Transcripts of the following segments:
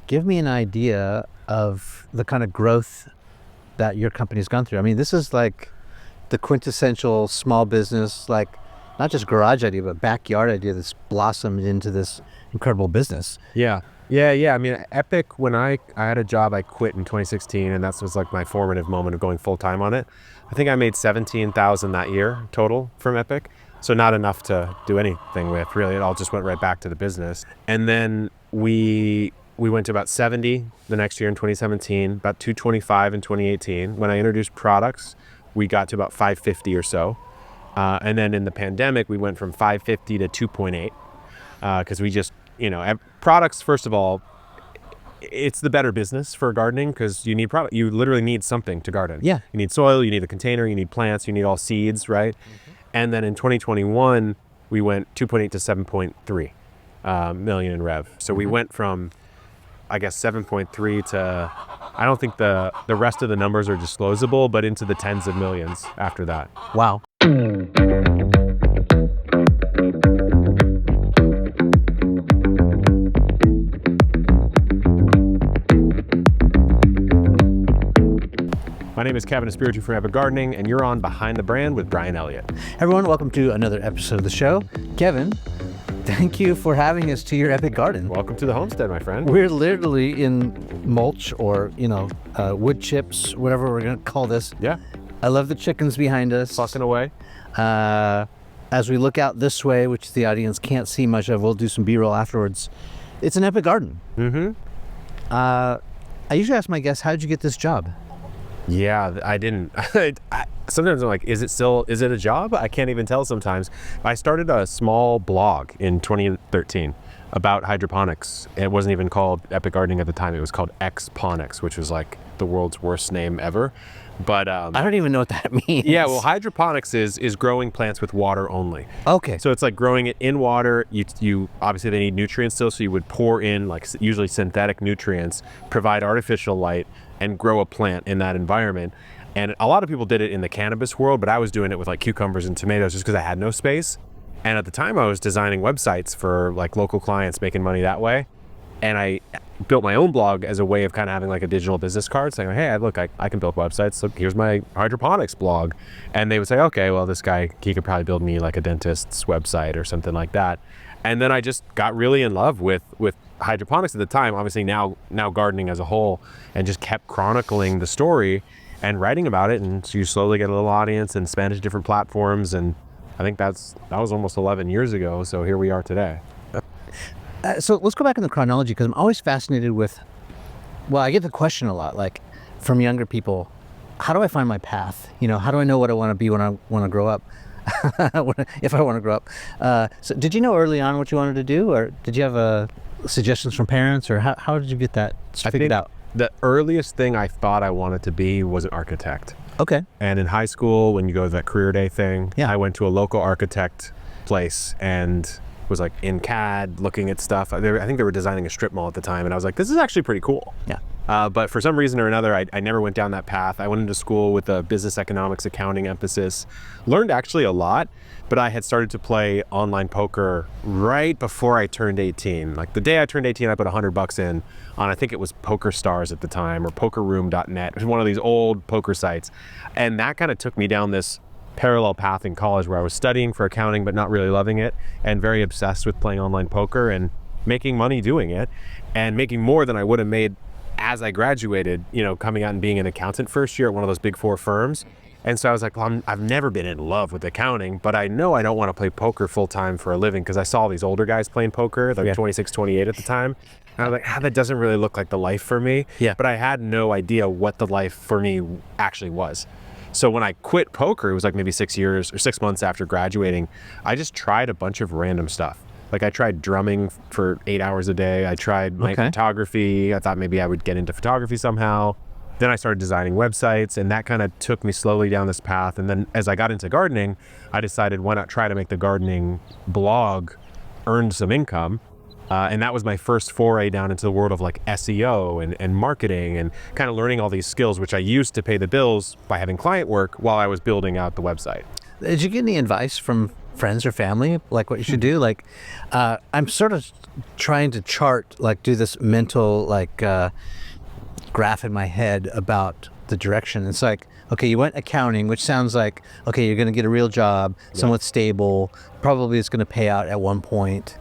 give me an idea of the kind of growth that your company's gone through. I mean, this is like the quintessential small business, like not just garage idea, but backyard idea that's blossomed into this incredible business. Yeah. I mean, Epic, when I had a job, I quit in 2016, and that was like my formative moment of going full time on it. I think I made $17,000 that year total from Epic. So not enough to do anything with, really. It all just went right back to the business. And then we went to about 70 the next year in 2017, about 225 in 2018. When I introduced products, we got to about 550 or so. And then in the pandemic, we went from 550 to 2.8 because we just, products, first of all, it's the better business for gardening because you need product. You literally need something to garden. Yeah. You need soil, you need a container, you need plants, you need all seeds, right? Mm-hmm. And then in 2021, we went 2.8 to 7.3 million in rev. So we went from, I guess, 7.3 to, I don't think the rest of the numbers are disclosable, but into the tens of millions after that. Wow. My name is Kevin Espiritu from Epic Gardening, and you're on Behind the Brand with Brian Elliott. Everyone, welcome to another episode of the show. Kevin, thank you for having us to your Epic Garden. Welcome to the homestead, my friend. We're literally in mulch or, wood chips, whatever we're going to call this. Yeah. I love the chickens behind us. Fucking away. As we look out this way, which the audience can't see much of, we'll do some B-roll afterwards. It's an Epic Garden. Mm-hmm. I usually ask my guests, how did you get this job? Yeah, I didn't. Sometimes I'm like, is it a job? I can't even tell sometimes. I started a small blog in 2013 about hydroponics. It wasn't even called Epic Gardening at the time. It was called Xponics, which was like the world's worst name ever. But I don't even know what that means. Yeah, well, hydroponics is growing plants with water only. Okay. So it's like growing it in water. You obviously they need nutrients still, so you would pour in like usually synthetic nutrients, provide artificial light, and grow a plant in that environment. And a lot of people did it in the cannabis world, but I was doing it with like cucumbers and tomatoes just because I had no space. And at the time I was designing websites for like local clients, making money that way. And I built my own blog as a way of kind of having like a digital business card saying, hey, look, I can build websites. Look, here's my hydroponics blog. And they would say, okay, well, this guy, he could probably build me like a dentist's website or something like that. And then I just got really in love with hydroponics at the time, obviously now gardening as a whole, and just kept chronicling the story and writing about it. And so you slowly get a little audience and span into different platforms. And I think that was almost 11 years ago. So here we are today. So let's go back in the chronology, because I'm always fascinated with, well, I get the question a lot, like from younger people, how do I find my path? How do I know what I want to be when I want to grow up? If I want to grow up. So did you know early on what you wanted to do, or did you have suggestions from parents, or how did you get that figured out? The earliest thing I thought I wanted to be was an architect. Okay. And in high school, when you go to that career day thing, yeah. I went to a local architect place and was like in CAD looking at stuff. I think they were designing a strip mall at the time, and I was like, this is actually pretty cool. Yeah. But for some reason or another, I never went down that path. I went into school with a business economics accounting emphasis, learned actually a lot, but I had started to play online poker right before I turned 18. Like the day I turned 18, I put $100 in on, I think it was Poker Stars at the time, or pokerroom.net. It was one of these old poker sites. And that kind of took me down this parallel path in college where I was studying for accounting but not really loving it, and very obsessed with playing online poker and making money doing it, and making more than I would have made as I graduated, coming out and being an accountant first year at one of those big four firms. And so I was like, well, I've never been in love with accounting, but I know I don't want to play poker full time for a living, because I saw these older guys playing poker, like 26, 28 at the time. And I was like, that doesn't really look like the life for me. Yeah. But I had no idea what the life for me actually was. So when I quit poker, it was like maybe 6 months after graduating, I just tried a bunch of random stuff. Like I tried drumming for 8 hours a day. I tried night photography. I thought maybe I would get into photography somehow. Then I started designing websites, and that kind of took me slowly down this path. And then as I got into gardening, I decided, why not try to make the gardening blog earn some income? And that was my first foray down into the world of like SEO and marketing, and kind of learning all these skills, which I used to pay the bills by having client work while I was building out the website. Did you get any advice from friends or family, like what you should do? Like, I'm sort of trying to chart, like, do this mental, like, graph in my head about the direction. It's like, okay, you went accounting, which sounds like, okay, you're going to get a real job, somewhat stable, probably it's going to pay out at one point.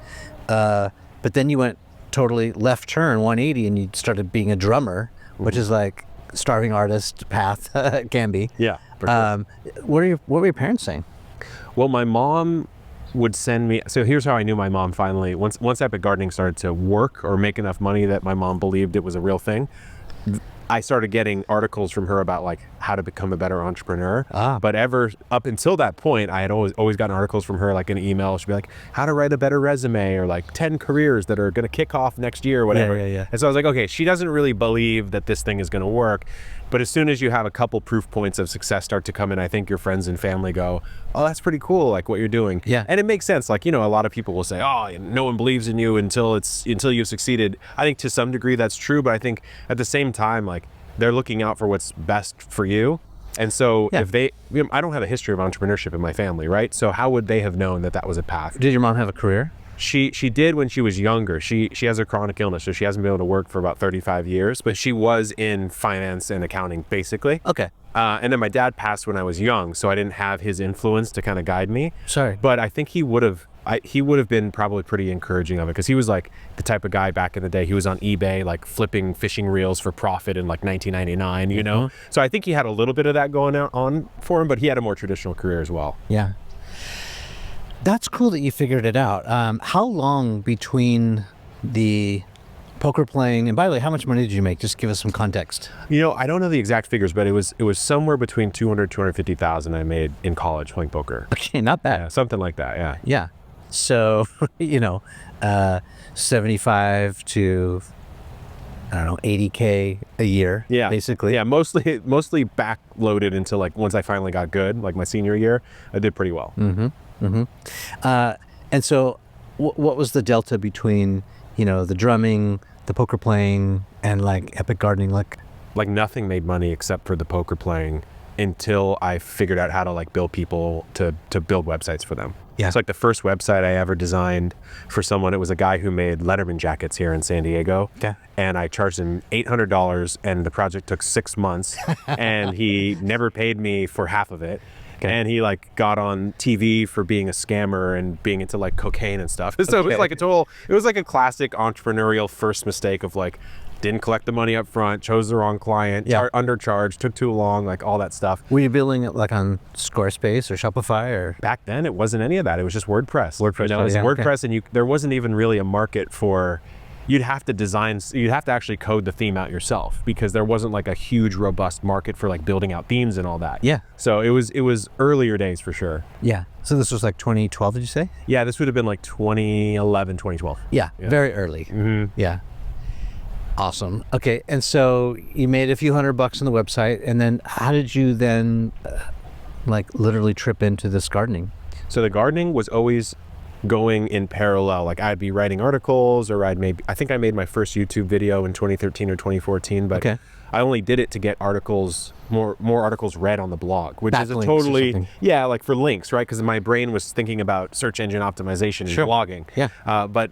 But then you went totally left turn 180 and you started being a drummer, which is like starving artist path can be. Yeah. For sure. What were your parents saying? Well, my mom would send me. So here's how I knew my mom finally. Once Epic Gardening started to work or make enough money that my mom believed it was a real thing, I started getting articles from her about like how to become a better entrepreneur. But ever up until that point, I had always gotten articles from her, like an email. She'd be like, how to write a better resume, or like 10 careers that are going to kick off next year, or whatever. Yeah. And so I was like, okay, she doesn't really believe that this thing is going to work. But as soon as you have a couple proof points of success start to come in, I think your friends and family go, oh, that's pretty cool, like what you're doing. Yeah. And it makes sense. Like, you know, a lot of people will say, oh, no one believes in you until you've succeeded. I think to some degree that's true, but I think at the same time, like, they're looking out for what's best for you. And so if they, I don't have a history of entrepreneurship in my family, right? So how would they have known that that was a path? Did your mom have a career? She did when she was younger. She has a chronic illness, so she hasn't been able to work for about 35 years, but she was in finance and accounting, basically. Okay. And then my dad passed when I was young, so I didn't have his influence to kind of guide me. Sorry. But I think he would have been probably pretty encouraging of it, because he was like the type of guy back in the day. He was on eBay, like flipping fishing reels for profit in like 1999, you know? So I think he had a little bit of that going on for him, but he had a more traditional career as well. Yeah. That's cool that you figured it out. How long between the poker playing, and by the way, how much money did you make? Just give us some context. You know, I don't know the exact figures, but it was somewhere between 250,000 I made in college playing poker. Okay, not bad. Yeah, something like that, yeah. Yeah. So, 75 to, I don't know, 80K a year, Yeah, basically. Yeah, mostly backloaded into like once I finally got good, like my senior year, I did pretty well. And so what was the delta between, the drumming, the poker playing, and like Epic Gardening? Like nothing made money except for the poker playing until I figured out how to like bill people to build websites for them. Yeah. It's like the first website I ever designed for someone. It was a guy who made Letterman jackets here in San Diego. Okay. And I charged him $800, and the project took 6 months, and he never paid me for half of it. Okay. And he like got on TV for being a scammer and being into like cocaine and stuff. So it was like a classic entrepreneurial first mistake of like, didn't collect the money up front, chose the wrong client, undercharged, took too long, like all that stuff. Were you building it like on Squarespace or Shopify or? Back then, it wasn't any of that. It was just WordPress. WordPress, it was yeah, WordPress, and there wasn't even really a market for. You'd have to actually code the theme out yourself, because there wasn't like a huge robust market for like building out themes and all that. Yeah. So it was earlier days for sure. Yeah. So this was like 2012, did you say? Yeah, this would have been like 2011, 2012. Yeah. Very early. Yeah. Awesome. Okay. And so you made a few $100 on the website, and then how did you then like literally trip into this gardening? So the gardening was always going in parallel. Like I'd be writing articles, or I think I made my first YouTube video in 2013 or 2014, but I only did it to get articles, more articles read on the blog, which is a totally, like for links, right? Because my brain was thinking about search engine optimization and blogging. Yeah. But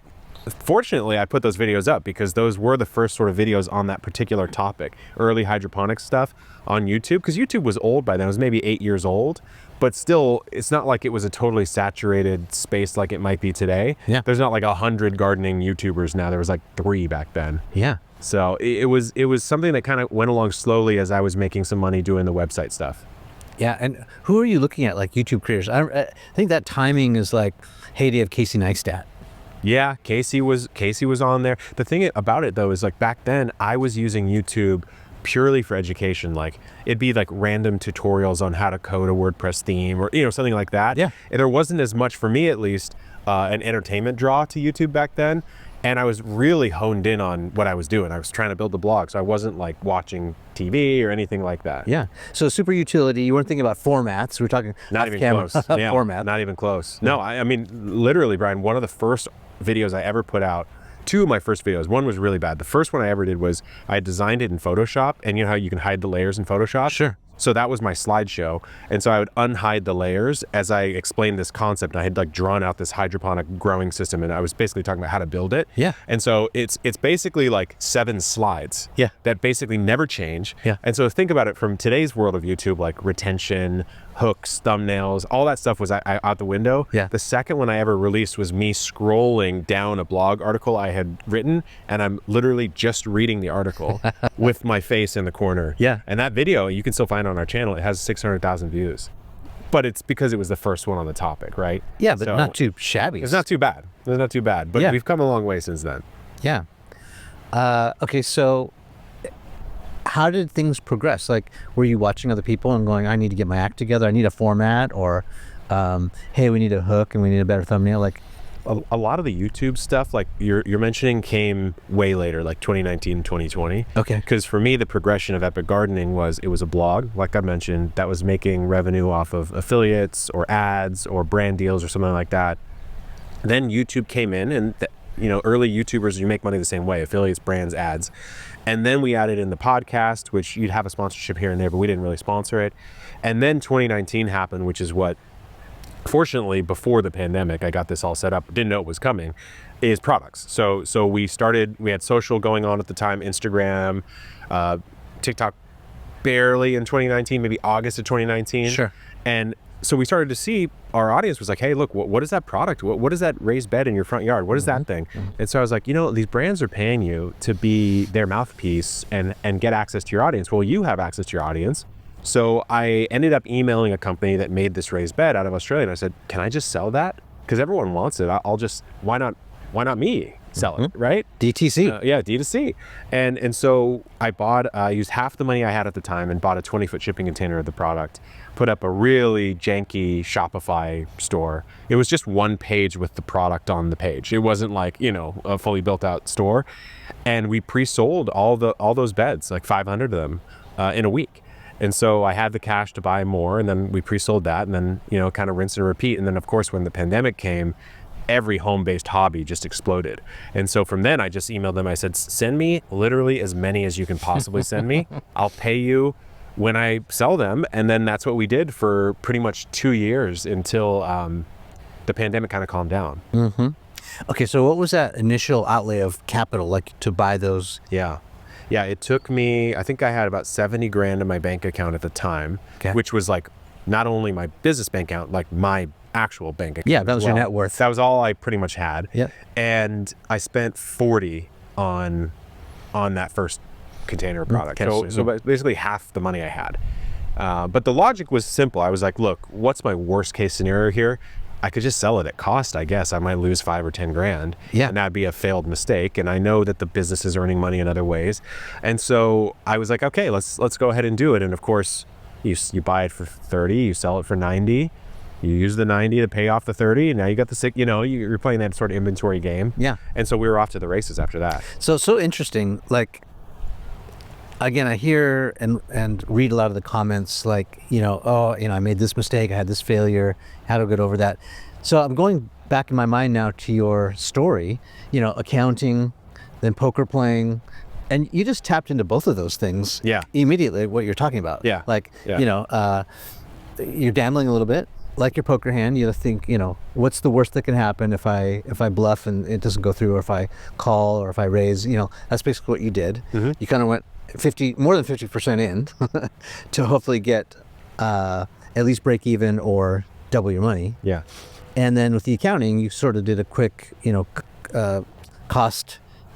fortunately, I put those videos up because those were the first sort of videos on that particular topic, early hydroponics stuff on YouTube, because YouTube was old by then. It was maybe 8 years old, but still, it's not like it was a totally saturated space like it might be today. Yeah. There's not like 100 gardening YouTubers now. There was like 3 back then. Yeah. So it was something that kind of went along slowly as I was making some money doing the website stuff. Yeah. And who are you looking at, like YouTube creators? I think that timing is like heyday of Casey Neistat. Yeah, Casey was on there. The thing about it though is like back then I was using YouTube purely for education. Like it'd be like random tutorials on how to code a WordPress theme, or something like that. Yeah. And there wasn't as much, for me at least, an entertainment draw to YouTube back then. And I was really honed in on what I was doing. I was trying to build the blog, so I wasn't like watching TV or anything like that. Yeah. So super utility. You weren't thinking about formats. We're talking not even camera close. Yeah, format. Not even close. No, I mean literally, Brian. One of the first videos I ever put out. 2 of my first videos. One was really bad. The first one I ever did was I designed it in Photoshop, and you know how you can hide the layers in Photoshop? Sure. So that was my slideshow. And so I would unhide the layers as I explained this concept. I had like drawn out this hydroponic growing system, and I was basically talking about how to build it. Yeah. And so it's basically like 7 slides. Yeah. That basically never change. Yeah. And so think about it from today's world of YouTube, like retention, hooks, thumbnails, all that stuff was out the window. Yeah. The second one I ever released was me scrolling down a blog article I had written, and I'm literally just reading the article with my face in the corner. Yeah. And that video, you can still find on our channel. It has 600,000 views. But it's because it was the first one on the topic, right? Yeah, but So, not too shabby. It's not too bad. It's not too bad. But Yeah. we've come a long way since then. Yeah. Okay, so how did things progress? Like, were you watching other people and going, I need to get my act together, I need a format, or hey, we need a hook and we need a better thumbnail? Like, A lot of the YouTube stuff, like you're mentioning, came way later, like 2019, 2020. okay. Because for me, the progression of Epic Gardening was, it was a blog, like I mentioned, that was making revenue off of affiliates or ads or brand deals or something like that. Then YouTube came in, and early YouTubers, you make money the same way: affiliates, brands, ads. And then we added in the podcast, which you'd have a sponsorship here and there, but we didn't really sponsor it. And then 2019 happened, which is what, fortunately, before the pandemic, I got this all set up, didn't know it was coming, is products. So we had social going on at the time, Instagram, TikTok barely in 2019, maybe August of 2019. Sure. And so we started to see our audience was like, hey, look, what is that product? What is that raised bed in your front yard? What is that thing? And so I was like, these brands are paying you to be their mouthpiece and get access to your audience. Well, you have access to your audience. So I ended up emailing a company that made this raised bed out of Australia. And I said, can I just sell that? Because everyone wants it. Why not me sell it, right? DTC. Yeah, D2C. And so I used half the money I had at the time and bought a 20-foot shipping container of the product, put up a really janky Shopify store. It was just one page with the product on the page. It wasn't like, a fully built out store. And we pre-sold all those beds, like 500 of them, in a week. And so I had the cash to buy more, and then we pre-sold that, and then, kind of rinse and repeat. And then, of course, when the pandemic came, every home-based hobby just exploded. And so from then I just emailed them. I said, send me literally as many as you can possibly send me. I'll pay you when I sell them. And then that's what we did for pretty much 2 years until the pandemic kind of calmed down. Okay, so what was that initial outlay of capital, like, to buy those? Yeah, it took me, I think I had about 70 grand in my bank account at the time, Okay. which was like not only my business bank account, like my actual bank account. Yeah, that was as your well. net worth. That was all I pretty much had. Yeah. And I spent 40 on that first container of product. Okay, So basically half the money I had. But the logic was simple. I was like, look, what's my worst case scenario here? I could just sell it at cost, I guess. I might lose 5 or 10 grand. Yeah. And that'd be a failed mistake. And I know that the business is earning money in other ways. And so I was like, okay, let's go ahead and do it. And of course, you buy it for 30, you sell it for 90. You use the 90 to pay off the 30, and now you got the 6, you're playing that sort of inventory game. Yeah. And so we were off to the races after that. So interesting. Like, again, I hear and read a lot of the comments, like, I made this mistake, I had this failure, how to get over that. So I'm going back in my mind now to your story, accounting, then poker playing, and you just tapped into both of those things. Yeah. Immediately, what you're talking about. Yeah. Like, Yeah. You're gambling a little bit. Like your poker hand, you think, what's the worst that can happen if I bluff and it doesn't go through, or if I call, or if I raise, that's basically what you did. Mm-hmm. You kind of went more than 50% in to hopefully get at least break even or double your money. Yeah. And then with the accounting, you sort of did a quick,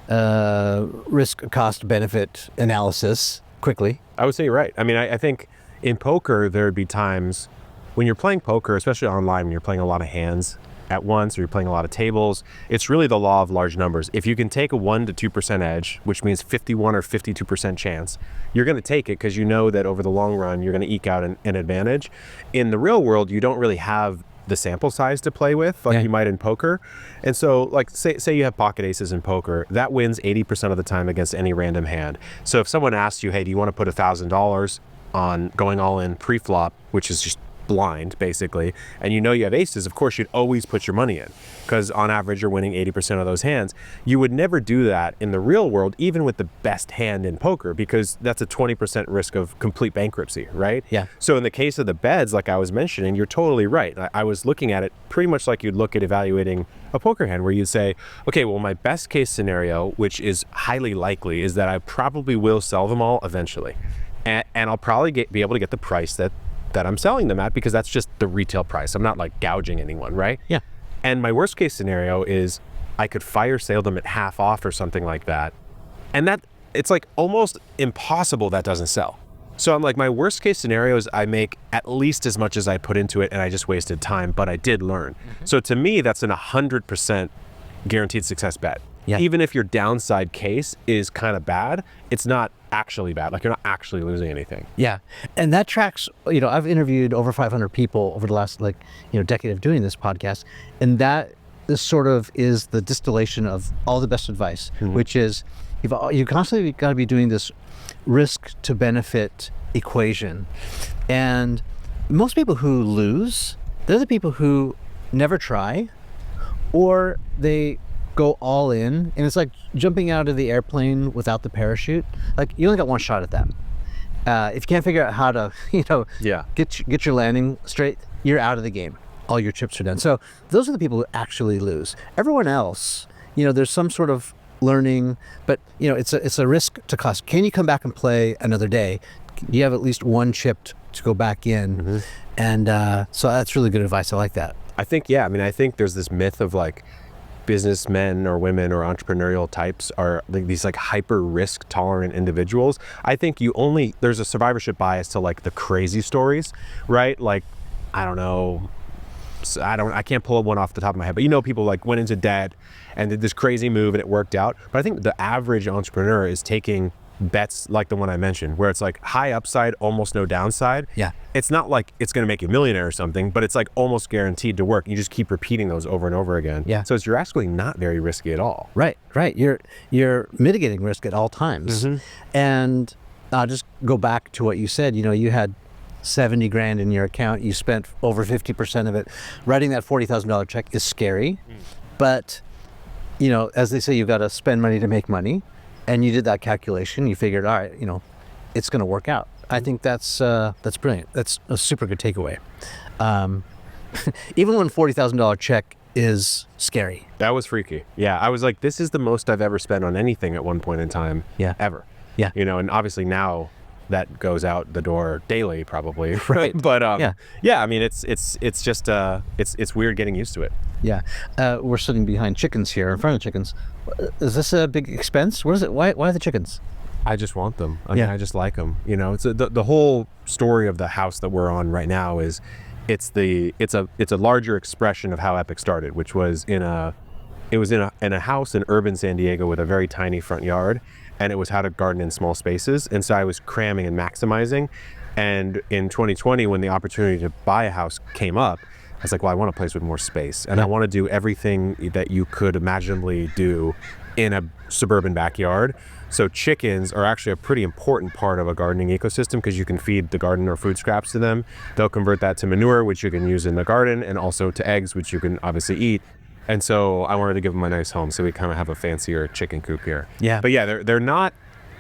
risk cost benefit analysis quickly. I would say you're right. I mean, I think in poker, there'd be times when you're playing poker, especially online, when you're playing a lot of hands at once, or you're playing a lot of tables, it's really the law of large numbers. If you can take a 1 to 2% edge, which means 51 or 52% chance, you're going to take it because you know that over the long run, you're going to eke out an advantage. In the real world, you don't really have the sample size to play with like you might in poker. And so, like, say you have pocket aces in poker, that wins 80% of the time against any random hand. So if someone asks you, hey, do you want to put $1,000 on going all in pre-flop, which is just blind basically, and you know you have aces, of course you'd always put your money in because on average you're winning 80% of those hands. You would never do that in the real world, even with the best hand in poker, because that's a 20% risk of complete bankruptcy, right? Yeah. So in the case of the beds, like I was mentioning, you're totally right. I was looking at it pretty much like you'd look at evaluating a poker hand, where you say, okay, well, my best case scenario, which is highly likely, is that I probably will sell them all eventually. And I'll probably be able to get the price that I'm selling them at, because that's just the retail price. I'm not like gouging anyone, right? Yeah. And my worst case scenario is I could fire sale them at half off or something like that. And that, it's like almost impossible that doesn't sell. So I'm like, my worst case scenario is I make at least as much as I put into it and I just wasted time, but I did learn. So to me, that's an 100% guaranteed success bet. Yeah. Even if your downside case is kind of bad, it's not actually bad. Like you're not actually losing anything. Yeah. And that tracks, I've interviewed over 500 people over the last decade of doing this podcast. And this sort of is the distillation of all the best advice, which is you constantly got to be doing this risk to benefit equation. And most people who lose, they're the people who never try, or they go all in, and it's like jumping out of the airplane without the parachute. Like you only got one shot at that. If you can't figure out how to, get your landing straight, you're out of the game. All your chips are done. So those are the people who actually lose. Everyone else, there's some sort of learning, but it's a risk to cost. Can you come back and play another day? You have at least one chip to go back in, and so that's really good advice. I like that. I think there's this myth of like businessmen or women or entrepreneurial types are like these like hyper risk tolerant individuals. I think there's a survivorship bias to like the crazy stories, right? Like, I don't know, I can't pull one off the top of my head, but people like went into debt and did this crazy move and it worked out. But I think the average entrepreneur is taking bets like the one I mentioned, where it's like high upside, almost no downside. Yeah. It's not like it's going to make you a millionaire or something, but it's like almost guaranteed to work. You just keep repeating those over and over again. Yeah. So you're actually not very risky at all. Right. You're mitigating risk at all times. And I'll just go back to what you said. You had 70 grand in your account. You spent over 50% of it. Writing that $40,000 check is scary, but as they say, you've got to spend money to make money. And you did that calculation. You figured, all right, it's going to work out. I think that's brilliant. That's a super good takeaway. Even when $40,000 check is scary. That was freaky. Yeah, I was like, this is the most I've ever spent on anything at one point in time. Yeah. Ever. Yeah. And obviously now that goes out the door daily, probably. Right. But yeah. I mean, it's just it's weird getting used to it. Yeah. We're sitting behind chickens here, in front of chickens. Is this a big expense? What is it? Why the chickens? I just want them. I mean, I just like them. It's the whole story of the house that we're on right now is it's a larger expression of how Epic started, which was in a house in urban San Diego with a very tiny front yard, and it was how to garden in small spaces. And so I was cramming and maximizing. And in 2020, when the opportunity to buy a house came up, I was like, well, I want a place with more space, and I want to do everything that you could imaginably do in a suburban backyard. So chickens are actually a pretty important part of a gardening ecosystem, because you can feed the garden or food scraps to them. They'll convert that to manure, which you can use in the garden, and also to eggs, which you can obviously eat. And so I wanted to give them a nice home, so we kind of have a fancier chicken coop here. Yeah. But yeah, they're not,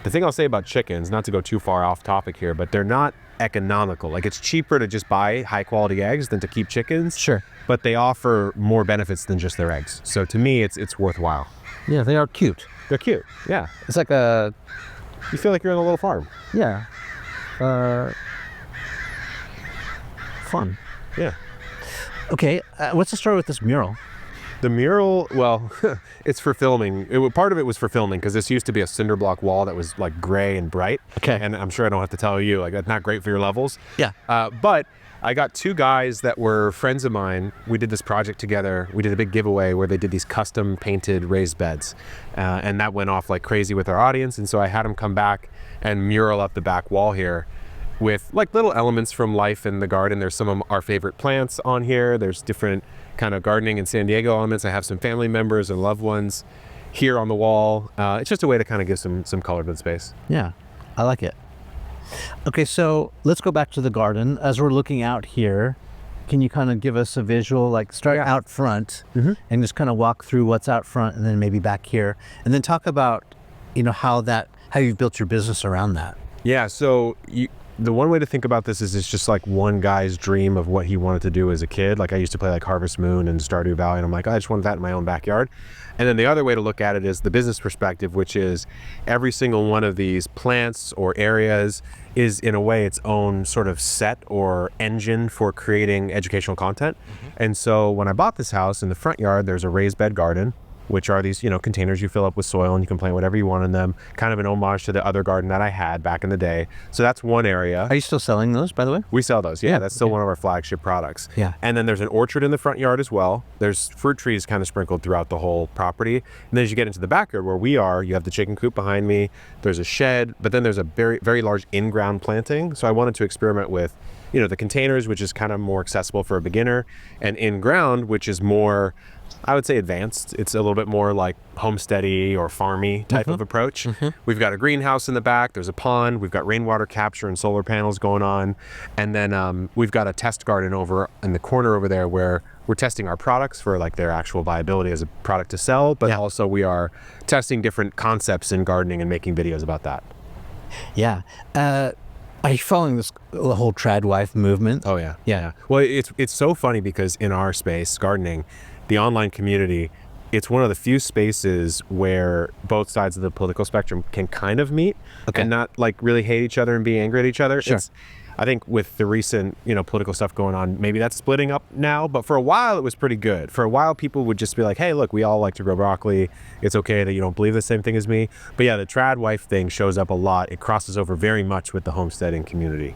the thing I'll say about chickens, not to go too far off topic here, but they're not economical. Like, it's cheaper to just buy high quality eggs than to keep chickens. Sure. But they offer more benefits than just their eggs. So to me, it's worthwhile. Yeah, they are cute. They're cute. Yeah. It's like You feel like you're on a little farm. Yeah. Fun. Yeah. Okay, what's the story with this mural? The mural, well, it's for filming. Part of it was for filming, because this used to be a cinder block wall that was like gray and bright. Okay. And I'm sure I don't have to tell you, like, that's not great for your levels. Yeah. But I got two guys that were friends of mine. We did this project together. We did a big giveaway where they did these custom painted raised beds. And that went off like crazy with our audience. And so I had them come back and mural up the back wall here with like little elements from life in the garden. There's some of our favorite plants on here. There's different kind of gardening in San Diego elements. I have some family members and loved ones here on the wall. It's just a way to kind of give some color to the space. Yeah, I like it. Okay, so let's go back to the garden. As we're looking out here, can you kind of give us a visual, like start out front and just kind of walk through what's out front and then maybe back here, and then talk about, how you've built your business around that. Yeah, so the one way to think about this is it's just like one guy's dream of what he wanted to do as a kid. Like I used to play like Harvest Moon and Stardew Valley, and I'm like, I just wanted that in my own backyard. And then the other way to look at it is the business perspective, which is every single one of these plants or areas is in a way its own sort of set or engine for creating educational content. And so when I bought this house, in the front yard, there's a raised bed garden, which are these, containers you fill up with soil and you can plant whatever you want in them, kind of an homage to the other garden that I had back in the day. So that's one area. Are you still selling those, by the way? We sell those. Yeah, that's still one of our flagship products. Yeah. And then there's an orchard in the front yard as well. There's fruit trees kind of sprinkled throughout the whole property. And then as you get into the backyard where we are, you have the chicken coop behind me. There's a shed, but then there's a very, very large in-ground planting. So I wanted to experiment with, the containers, which is kind of more accessible for a beginner, and in-ground, which is more, I would say, advanced. It's a little bit more like homesteady or farmy type of approach. We've got a greenhouse in the back. There's a pond. We've got rainwater capture and solar panels going on. And then we've got a test garden over in the corner over there where we're testing our products for like their actual viability as a product to sell, but also we are testing different concepts in gardening and making videos about that. Yeah. Are you following this whole trad wife movement? Oh yeah. Yeah. Well, it's so funny because in our space, gardening, the online community, it's one of the few spaces where both sides of the political spectrum can kind of meet and not like really hate each other and be angry at each other. Sure. I think with the recent, political stuff going on, maybe that's splitting up now, but for a while it was pretty good. For a while people would just be like, hey, look, we all like to grow broccoli. It's okay that you don't believe the same thing as me. But yeah, the trad wife thing shows up a lot. It crosses over very much with the homesteading community.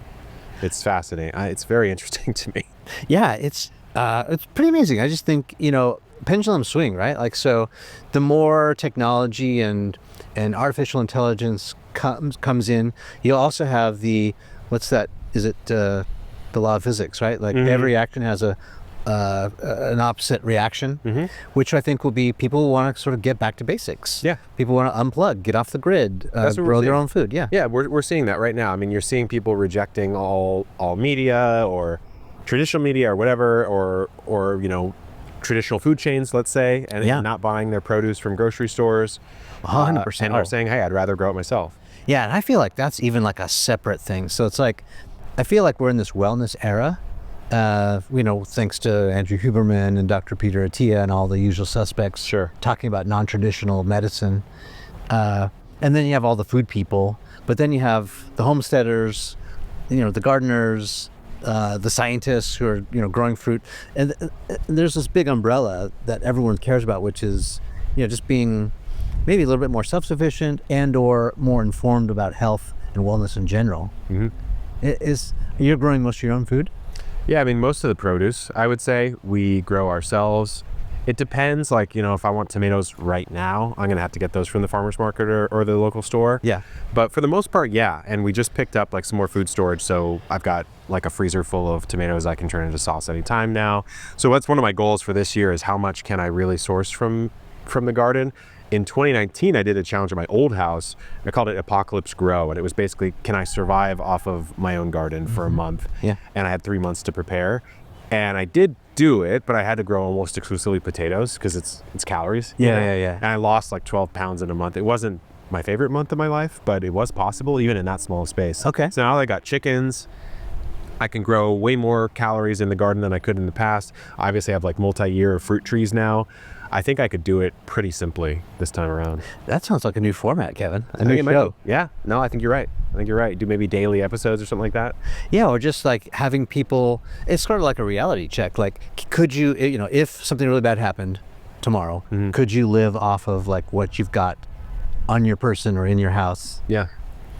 It's fascinating. It's very interesting to me. Yeah, it's pretty amazing. I just think, pendulum swing, right? Like, so the more technology and artificial intelligence comes in, you'll also have what's that? Is it the law of physics, right? Like every action has an opposite reaction, which I think will be people want to sort of get back to basics. Yeah. People want to unplug, get off the grid, grow their own food. Yeah. Yeah, we're seeing that right now. I mean, you're seeing people rejecting all media or traditional media or whatever, or traditional food chains, let's say, and not buying their produce from grocery stores. 100%. And are saying, hey, I'd rather grow it myself. Yeah, and I feel like that's even like a separate thing. So it's like, I feel like we're in this wellness era, thanks to Andrew Huberman and Dr. Peter Attia and all the usual suspects talking about non-traditional medicine. And then you have all the food people, but then you have the homesteaders, the gardeners, the scientists who are, growing fruit. And there's this big umbrella that everyone cares about, which is, just being maybe a little bit more self-sufficient and or more informed about health and wellness in general. You're growing most of your own food? Yeah, I mean, most of the produce, I would say, we grow ourselves. It depends, like, if I want tomatoes right now, I'm going to have to get those from the farmer's market or the local store. Yeah. But for the most part, yeah. And we just picked up like some more food storage. So I've got like a freezer full of tomatoes I can turn into sauce anytime now. So that's one of my goals for this year is how much can I really source from the garden. In 2019, I did a challenge at my old house. I called it Apocalypse Grow. And it was basically, can I survive off of my own garden for a month? Yeah. And I had 3 months to prepare. And I did do it, but I had to grow almost exclusively potatoes because it's calories. Yeah. And I lost like 12 pounds in a month. It wasn't my favorite month of my life, but it was possible even in that small space. Okay. So now I got chickens. I can grow way more calories in the garden than I could in the past. Obviously, I have like multi-year fruit trees now. I think I could do it pretty simply this time around. That sounds like a new format, Kevin. A new show. Yeah. No, I think you're right. Do maybe daily episodes or something like that. Yeah, or just like having people, it's sort of like a reality check. Like, could you, if something really bad happened tomorrow, could you live off of like what you've got on your person or in your house? Yeah.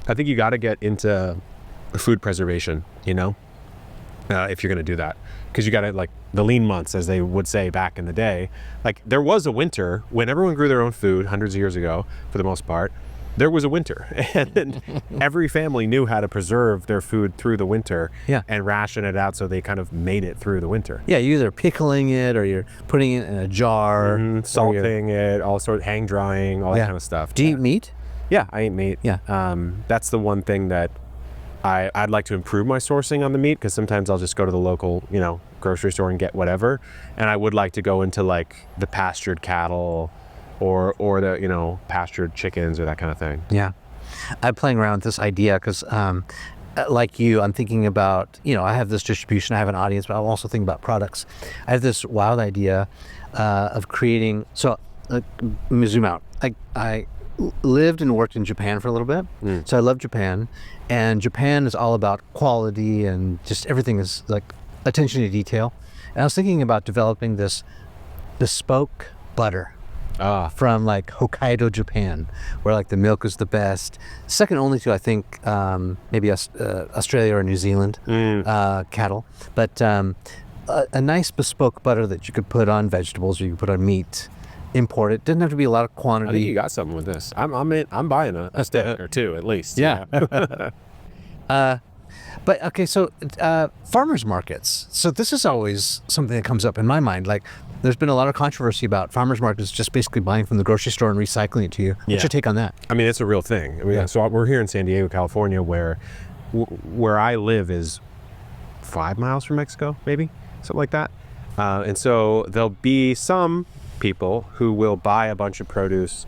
I think you got to get into food preservation, if you're going to do that. Because you got to, like, the lean months, as they would say back in the day. Like, there was a winter when everyone grew their own food hundreds of years ago, for the most part. There was a winter. And then every family knew how to preserve their food through the winter and ration it out so they kind of made it through the winter. Yeah, you're either pickling it or you're putting it in a jar. Salting it, all sorts, hang drying, all that kind of stuff. Do you eat meat? Yeah, I eat meat. Yeah. That's the one thing that I'd like to improve my sourcing on the meat, because sometimes I'll just go to the local, grocery store and get whatever. And I would like to go into like the pastured cattle or the, pastured chickens or that kind of thing. Yeah. I'm playing around with this idea because, like you, I'm thinking about, I have this distribution, I have an audience, but I'm also thinking about products. I have this wild idea of creating, so let me zoom out. I lived and worked in Japan for a little bit. So I love Japan, and Japan is all about quality and just everything is like attention to detail. And I was thinking about developing this bespoke butter from like Hokkaido, Japan, where like the milk is the best, second only to I think maybe Australia or New Zealand cattle, but a nice bespoke butter that you could put on vegetables or you could put on meat. Import it. Doesn't have to be a lot of quantity. I think you got something with this. I'm buying a stick or two at least. Yeah. But okay, so farmers markets. So this is always something that comes up in my mind. Like, there's been a lot of controversy about farmers markets just basically buying from the grocery store and recycling it to you. What's your take on that? I mean, it's a real thing. So we're here in San Diego, California, where I live is 5 miles from Mexico, maybe something like that. And so there'll be some people who will buy a bunch of produce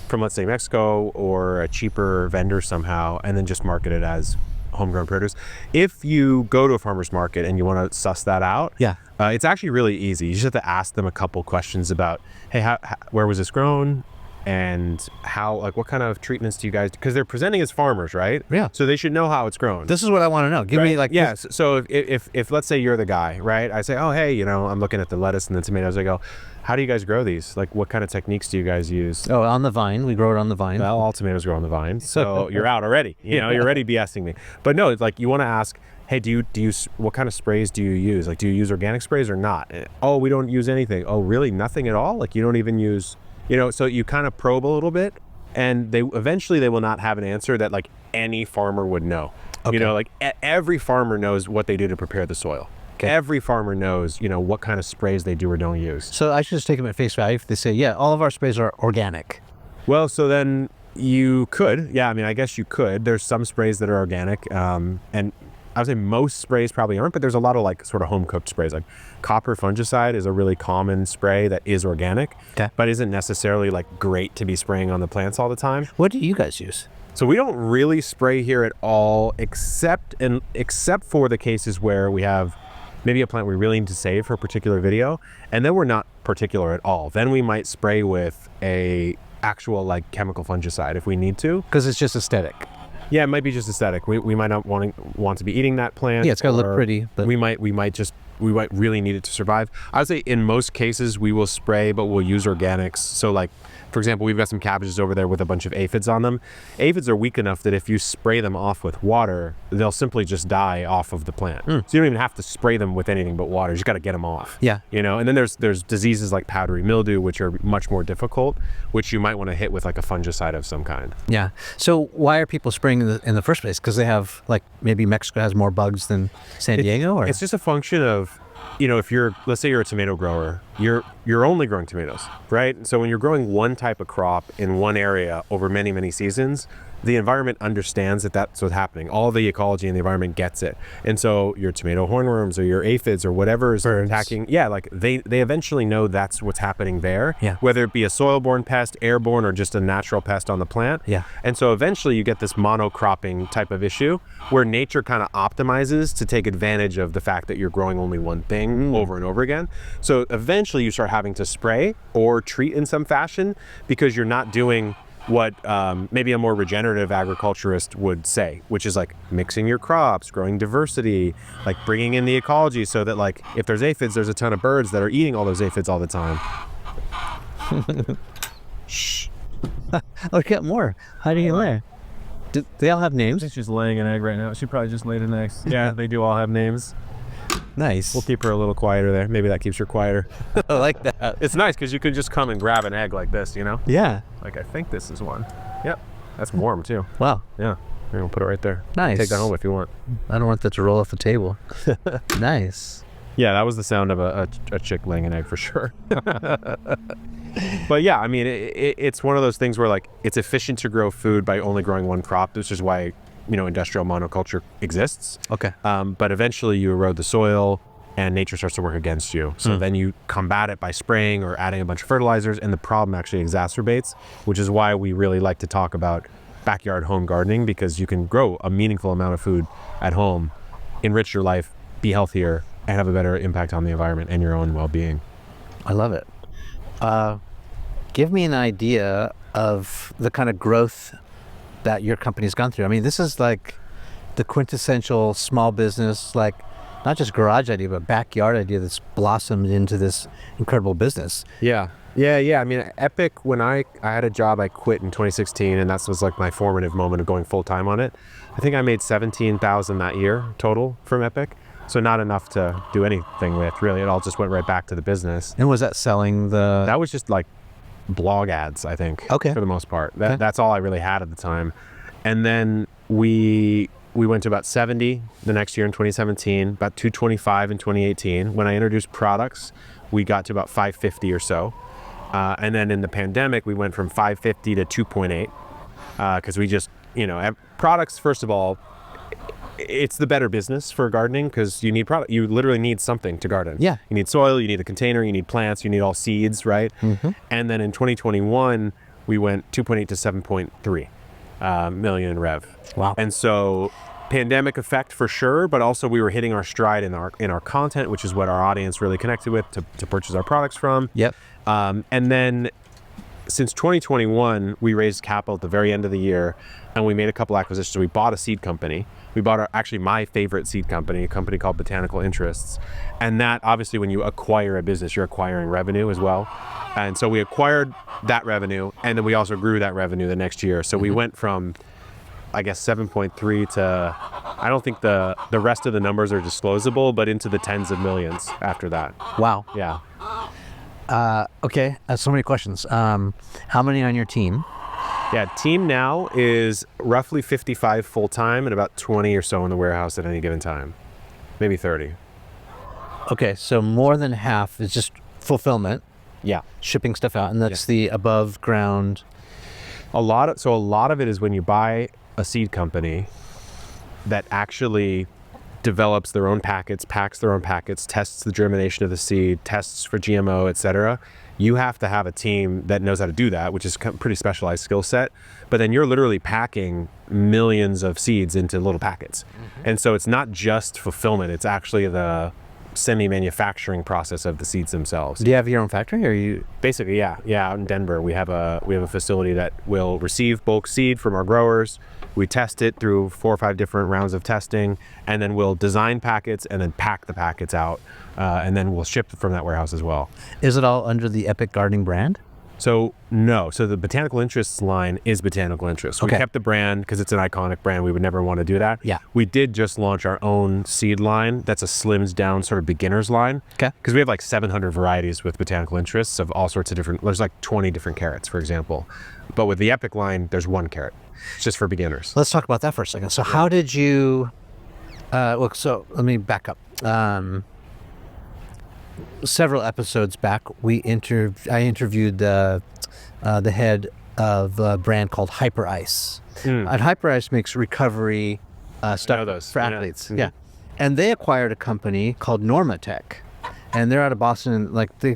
from, let's say, Mexico or a cheaper vendor somehow, and then just market it as homegrown produce. If you go to a farmer's market and you want to suss that out, it's actually really easy. You just have to ask them a couple questions about, hey, where was this grown? And how, like, what kind of treatments do you guys, because they're presenting as farmers, right? Yeah. So they should know how it's grown. This is what I want to know. Give me like, So if let's say you're the guy, right? I say, oh, hey, I'm looking at the lettuce and the tomatoes. I go, how do you guys grow these? Like, what kind of techniques do you guys use? Oh, on the vine. We grow it on the vine. Well, all tomatoes grow on the vine. So you're out already. You're already BSing me. But no, it's like, you want to ask, hey, do you what kind of sprays do you use? Like, do you use organic sprays or not? Oh, we don't use anything. Oh, really? Nothing at all? Like, you don't even use, so you kind of probe a little bit, and they will not have an answer that like any farmer would know. Okay. Every farmer knows what they do to prepare the soil. Okay. Every farmer knows, what kind of sprays they do or don't use. So I should just take them at face value if they say, yeah, all of our sprays are organic. Well, so then you could. Yeah, I mean, I guess you could. There's some sprays that are organic, and I would say most sprays probably aren't, but there's a lot of like sort of home cooked sprays. Like copper fungicide is a really common spray that is organic, but isn't necessarily like great to be spraying on the plants all the time. What do you guys use? So we don't really spray here at all, except for the cases where we have maybe a plant we really need to save for a particular video, and then we're not particular at all. Then we might spray with a actual like chemical fungicide if we need to. Because it's just aesthetic. Yeah, it might be just aesthetic. We might not want to be eating that plant. Yeah, it's got to look pretty. But we might really need it to survive. I would say in most cases we will spray, but we'll use organics. So like, for example, we've got some cabbages over there with a bunch of aphids on them. Aphids are weak enough that if you spray them off with water, they'll simply just die off of the plant. So you don't even have to spray them with anything but water. You just got to get them off. Yeah. And then there's diseases like powdery mildew, which are much more difficult, which you might want to hit with like a fungicide of some kind. Yeah. So why are people spraying in the first place? Because they have like, maybe Mexico has more bugs than San Diego? Or it's just a function of, if let's say you're a tomato grower, you're only growing tomatoes, right? So when you're growing one type of crop in one area over many, many seasons, the environment understands that that's what's happening. All the ecology in the environment gets it. And so your tomato hornworms or your aphids or whatever is attacking, like they eventually know that's what's happening there, whether it be a soil-borne pest, airborne, or just a natural pest on the plant. Yeah. And so eventually you get this monocropping type of issue where nature kind of optimizes to take advantage of the fact that you're growing only one thing over and over again. So eventually you start having to spray or treat in some fashion because you're not doing what maybe a more regenerative agriculturist would say, which is like mixing your crops, growing diversity, like bringing in the ecology so that like if there's aphids, there's a ton of birds that are eating all those aphids all the time. Shh. Oh, get more. How do you lay? Do they all have names? I think she's laying an egg right now. She probably just laid an egg. Yeah, they do all have names. Nice. We'll keep her a little quieter there. Maybe that keeps her quieter. I like that. It's nice because you could just come and grab an egg like this, Yeah. Like I think this is one. Yep. That's warm too. Wow. Yeah. We're gonna put it right there. Nice. Take that home if you want. I don't want that to roll off the table. Nice. Yeah, that was the sound of a chick laying an egg for sure. But yeah, I mean, it's one of those things where like it's efficient to grow food by only growing one crop. This is why industrial monoculture exists. Okay. But eventually you erode the soil and nature starts to work against you. So then you combat it by spraying or adding a bunch of fertilizers, and the problem actually exacerbates, which is why we really like to talk about backyard home gardening, because you can grow a meaningful amount of food at home, enrich your life, be healthier, and have a better impact on the environment and your own well-being. I love it. Give me an idea of the kind of growth that your company's gone through. I mean, this is like the quintessential small business, like not just garage idea, but backyard idea that's blossomed into this incredible business. Yeah. I mean, Epic, when I had a job, I quit in 2016, and that was like my formative moment of going full time on it. I think I made $17,000 that year total from Epic. So not enough to do anything with, really. It all just went right back to the business. And was that selling the... That was just like blog ads, I think, Okay. for the most part. Okay. That's all I really had at the time. And then we went to about 70 the next year in 2017, about 225 in 2018. When I introduced products, we got to about 550 or so. And then in the pandemic, we went from 550 to 2.8 because we just, products, first of all, it's the better business for gardening because you need product. You literally need something to garden. Yeah. You need soil, you need a container, you need plants, you need all seeds, right? Mm-hmm. And then in 2021, we went 2.8 to 7.3 million in rev. Wow. And so pandemic effect for sure, but also we were hitting our stride in our content, which is what our audience really connected with to purchase our products from. Yep. And then since 2021, we raised capital at the very end of the year, and we made a couple acquisitions. So we bought a seed company. We bought actually my favorite seed company, a company called Botanical Interests. And that, obviously, when you acquire a business, you're acquiring revenue as well. And so we acquired that revenue, and then we also grew that revenue the next year. So we went from, I guess, 7.3 to, I don't think the rest of the numbers are disclosable, but into the tens of millions after that. Wow. Yeah. Okay. So many questions. How many on your team? Yeah, team now is roughly 55 full-time and about 20 or so in the warehouse at any given time. Maybe 30. Okay. So more than half is just fulfillment, Yeah. shipping stuff out. And that's the above ground. A lot of it is when you buy a seed company that actually develops their own packets, packs their own packets, tests the germination of the seed, tests for GMO, etc. You have to have a team that knows how to do that, which is a pretty specialized skill set. But then you're literally packing millions of seeds into little packets. Mm-hmm. And so it's not just fulfillment, it's actually the semi-manufacturing process of the seeds themselves. Do you have your own factory, or you? Basically, yeah. Out in Denver, we have a facility that will receive bulk seed from our growers. We test it through 4 or 5 different rounds of testing, and then we'll design packets and then pack the packets out, and then we'll ship from that warehouse as well. Is it all under the Epic Gardening brand? So no. So the Botanical Interests line is Botanical Interests. Okay. We kept the brand because it's an iconic brand. We would never want to do that. Yeah. We did just launch our own seed line. That's a slimmed down sort of beginner's line. Okay. Because we have like 700 varieties with Botanical Interests of all sorts of different, there's like 20 different carrots, for example. But with the Epic line, there's 1 carrot. It's just for beginners. Let's talk about that for a second. So how did you, so let me back up. Several episodes back, I interviewed the head of a brand called Hyper Ice. And Hyper Ice makes recovery stuff those. for Yeah. athletes. Mhm. Yeah. And they acquired a company called Normatec. And they're out of Boston. Like, they're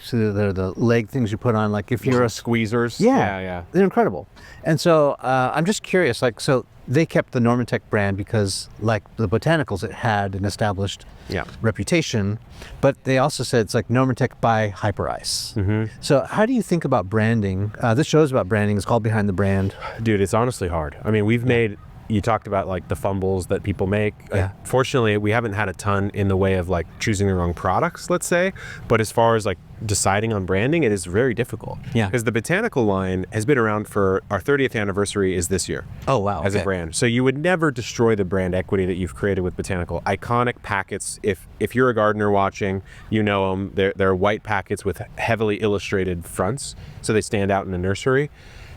the leg things you put on. Like, if you're a Squeezers. yeah, Yeah. they're incredible. And so I'm just curious, like, so they kept the Normatec brand because, like the botanicals, it had an established Yeah. reputation, but they also said it's like Normatec by Hyper Ice. Mm-hmm. So how do you think about branding? This show's about branding. It's called Behind the Brand. Dude, it's honestly hard. I mean, we've made, you talked about like the fumbles that people make. Yeah. Fortunately, we haven't had a ton in the way of like choosing the wrong products, let's say. But as far as like deciding on branding, it is very difficult. Yeah. Because the Botanical line has been around for, our 30th anniversary is this year. Oh, wow. As a brand. So you would never destroy the brand equity that you've created with Botanical. Iconic packets. If you're a gardener watching, you know them. They're white packets with heavily illustrated fronts, so they stand out in a nursery.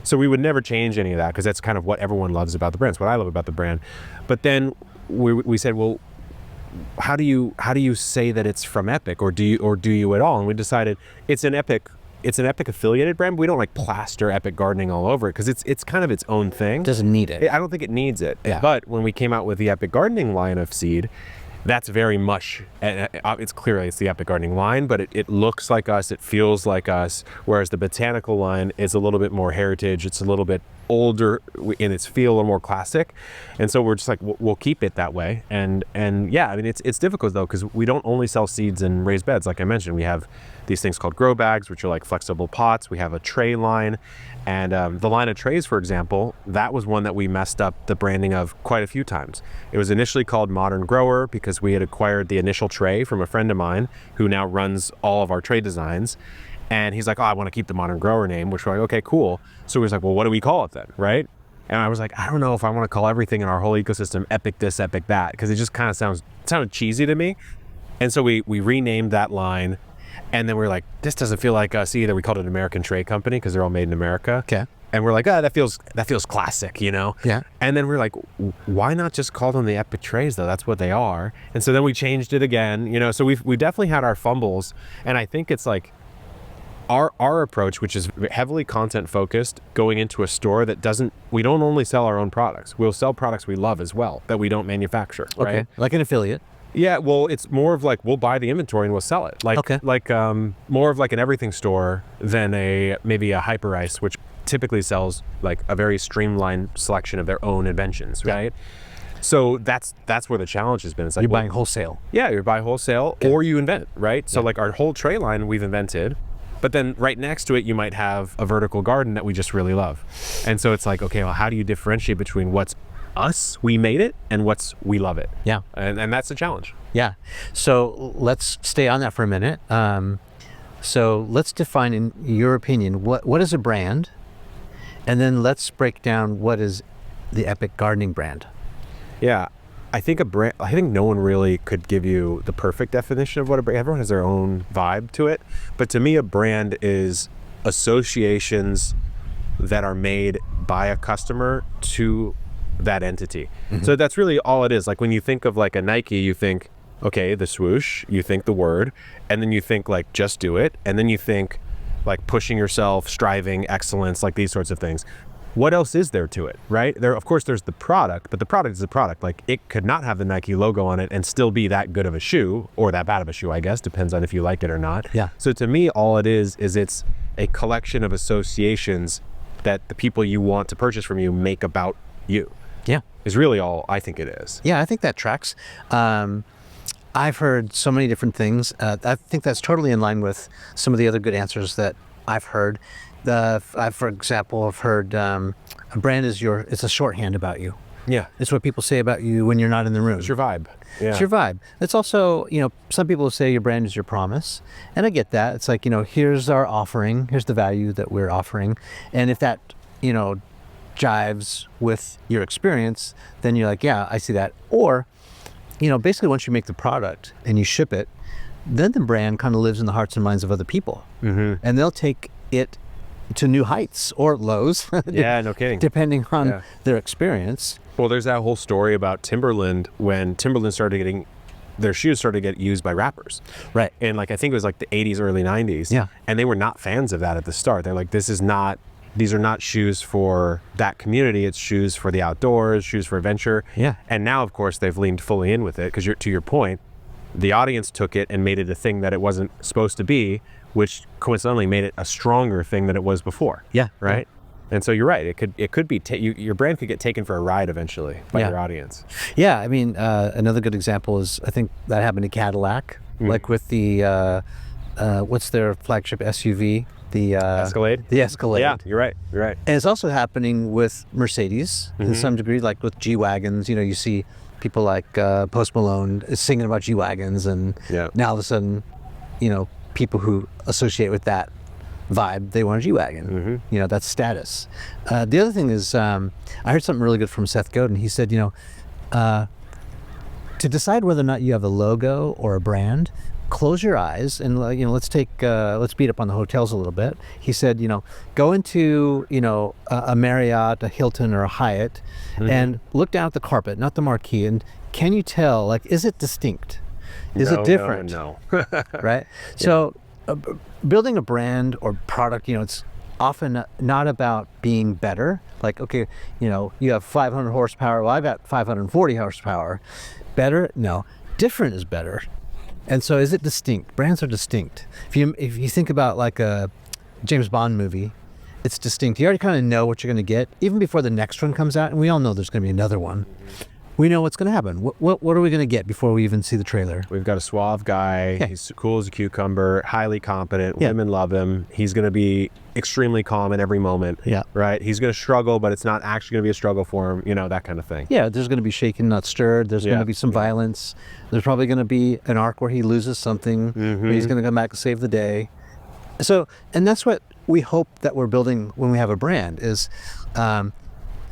So we would never change any of that because that's kind of what everyone loves about the brand. It's what I love about the brand. But then we said, well, how do you say that it's from Epic, or do you at all? And we decided it's an Epic it's an Epic affiliated brand, but we don't like plaster Epic Gardening all over it because it's kind of its own thing. Doesn't need it. I don't think it needs it. Yeah. But when we came out with the Epic Gardening line of seed, that's very much, it's clearly it's the Epic Gardening line, but it looks like us, it feels like us, whereas the botanical line is a little bit more heritage, it's a little bit older in its feel, a little more classic. And so we're just like, we'll keep it that way. And yeah, I mean, it's difficult though, because we don't only sell seeds in raised beds. Like I mentioned, we have these things called grow bags, which are like flexible pots. We have a tray line. And the line of trays, for example, that was one that we messed up the branding of quite a few times. It was initially called Modern Grower because we had acquired the initial tray from a friend of mine who now runs all of our tray designs. And he's like, oh, I want to keep the Modern Grower name, which we're like, okay, cool. So he was like, well, what do we call it then, right? And I was like, I don't know if I want to call everything in our whole ecosystem Epic this, Epic that, because it just kind of sounded cheesy to me. And so we renamed that line. And then we're like, this doesn't feel like us either. We called it American Tray Company because they're all made in America. Okay. And we're like, that feels classic, you know? Yeah. And then we're like, why not just call them the Epic Trays though? That's what they are. And so then we changed it again, you know? So we definitely had our fumbles. And I think it's like our approach, which is heavily content focused, going into a store that we don't only sell our own products. We'll sell products we love as well that we don't manufacture, Okay. right? Like an affiliate. Yeah, well, it's more of like we'll buy the inventory and we'll sell it. Like, Okay. More of like an everything store than maybe a Hyper Ice, which typically sells like a very streamlined selection of their own inventions, Yeah. right? So that's where the challenge has been. It's like You're buying wholesale. yeah, you buy wholesale or you invent, right? So like our whole tray line we've invented, but then right next to it you might have a vertical garden that we just really love. And so it's like, okay, well, how do you differentiate between what's us, we made it, and what's we love it? Yeah. And that's the challenge. Yeah. So let's stay on that for a minute. So let's define, in your opinion, what is a brand? And then let's break down what is the Epic Gardening brand. Yeah, I think no one really could give you the perfect definition of what a brand. Everyone has their own vibe to it, but to me, a brand is associations that are made by a customer to that entity. Mm-hmm. So that's really all it is. Like when you think of like a Nike, you think, okay, the swoosh, you think the word, and then you think like just do it, and then you think like pushing yourself, striving, excellence, like these sorts of things. What else is there to it, right? Of course, there's the product, but the product is a product. Like it could not have the Nike logo on it and still be that good of a shoe, or that bad of a shoe, I guess, depends on if you like it or not. Yeah. So to me, all it is it's a collection of associations that the people you want to purchase from you make about you. Yeah. Is really all I think it is. Yeah, I think that tracks. I've heard so many different things. I think that's totally in line with some of the other good answers that I've heard. For example, I've heard a brand is it's a shorthand about you. Yeah. It's what people say about you when you're not in the room. It's your vibe. Yeah. It's your vibe. It's also, some people say your brand is your promise. And I get that. It's like, here's our offering. Here's the value that we're offering. And if that, jives with your experience, then you're like, yeah, I see that. Or, basically once you make the product and you ship it, then the brand kind of lives in the hearts and minds of other people. Mm-hmm. And they'll take it to new heights or lows. Yeah, no kidding. Depending on their experience. Well, there's that whole story about Timberland when Timberland their shoes started to get used by rappers. Right. And I think it was like the 80s, early 90s. Yeah. And they were not fans of that at the start. They're like, these are not shoes for that community. It's shoes for the outdoors, shoes for adventure. Yeah. And now, of course, they've leaned fully in with it because to your point, the audience took it and made it a thing that it wasn't supposed to be, which coincidentally made it a stronger thing than it was before. Yeah. Right. And so you're right. It could be your brand could get taken for a ride eventually by your audience. Yeah. I mean, another good example is I think that happened to Cadillac, like with the what's their flagship SUV, the Escalade. The Escalade. Yeah, you're right. And it's also happening with Mercedes to some degree, like with G-Wagons. You see people like Post Malone is singing about G-Wagons, and now all of a sudden, people who associate with that vibe, they want a G-Wagon. Mm-hmm. That's status. The other thing is, I heard something really good from Seth Godin. He said, to decide whether or not you have a logo or a brand, close your eyes and let's beat up on the hotels a little bit. He said, go into a Marriott, a Hilton, or a Hyatt, and look down at the carpet, not the marquee, and can you tell, is it distinct? Is it different? No. Right. So building a brand or product, it's often not about being better. Like, okay, you have 500 horsepower. Well, I've got 540 horsepower. Better? No. Different is better. And so is it distinct? Brands are distinct. If you think about like a James Bond movie, it's distinct. You already kind of know what you're going to get even before the next one comes out. And we all know there's going to be another one. We know what's going to happen. What are we going to get before we even see the trailer? We've got a suave guy. Yeah. He's cool as a cucumber, highly competent. Yeah. Women love him. He's going to be extremely calm in every moment. Yeah. Right? He's going to struggle, but it's not actually going to be a struggle for him, that kind of thing. Yeah, there's going to be shaken, not stirred. There's going Yeah. to be some violence. There's probably going to be an arc where he loses something. But he's going to come back and save the day. So, and that's what we hope that we're building when we have a brand is,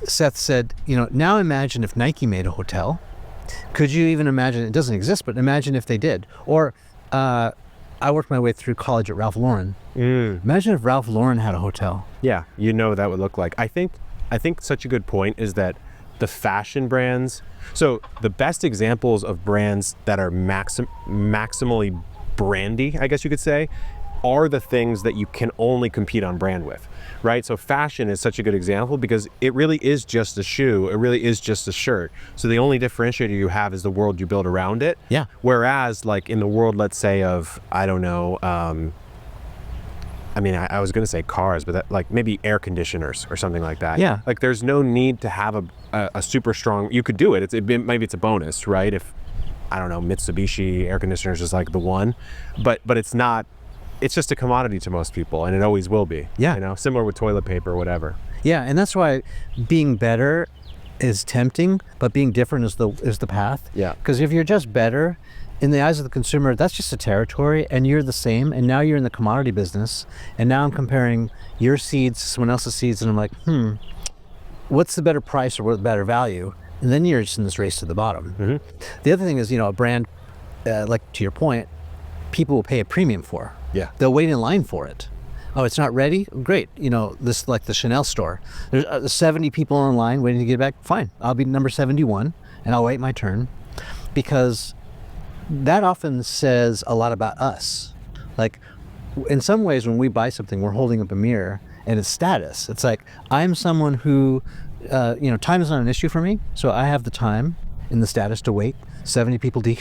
Seth said, now imagine if Nike made a hotel. Could you even imagine, it doesn't exist, but imagine if they did. Or I worked my way through college at Ralph Lauren. Imagine if Ralph Lauren had a hotel. Yeah, what that would look like. I think such a good point is that the fashion brands, so the best examples of brands that are maximally brandy, I guess you could say, are the things that you can only compete on brand with, right? So fashion is such a good example because it really is just a shoe. It really is just a shirt. So the only differentiator you have is the world you build around it. Yeah. Whereas like in the world, let's say of, I don't know, I was going to say cars, but that, like maybe air conditioners or something like that. Yeah. Like there's no need to have a super strong, you could do it. Maybe it's a bonus, right? If, I don't know, Mitsubishi air conditioners is like the one, but it's not, it's just a commodity to most people and it always will be. Yeah. Similar with toilet paper or whatever. Yeah, and that's why being better is tempting, but being different is the path. Yeah. Because if you're just better, in the eyes of the consumer, that's just a territory, and you're the same, and now you're in the commodity business, and now I'm comparing your seeds to someone else's seeds, and I'm like, what's the better price or what's the better value? And then you're just in this race to the bottom. The other thing is, a brand, like to your point, people will pay a premium for. Yeah. They'll wait in line for it. Oh, it's not ready? Great. This like the Chanel store. There's 70 people in line waiting to get back. Fine. I'll be number 71 and I'll wait my turn, because that often says a lot about us. Like in some ways when we buy something, we're holding up a mirror and it's status. It's like, I'm someone who, time is not an issue for me. So I have the time and the status to wait 70 people deep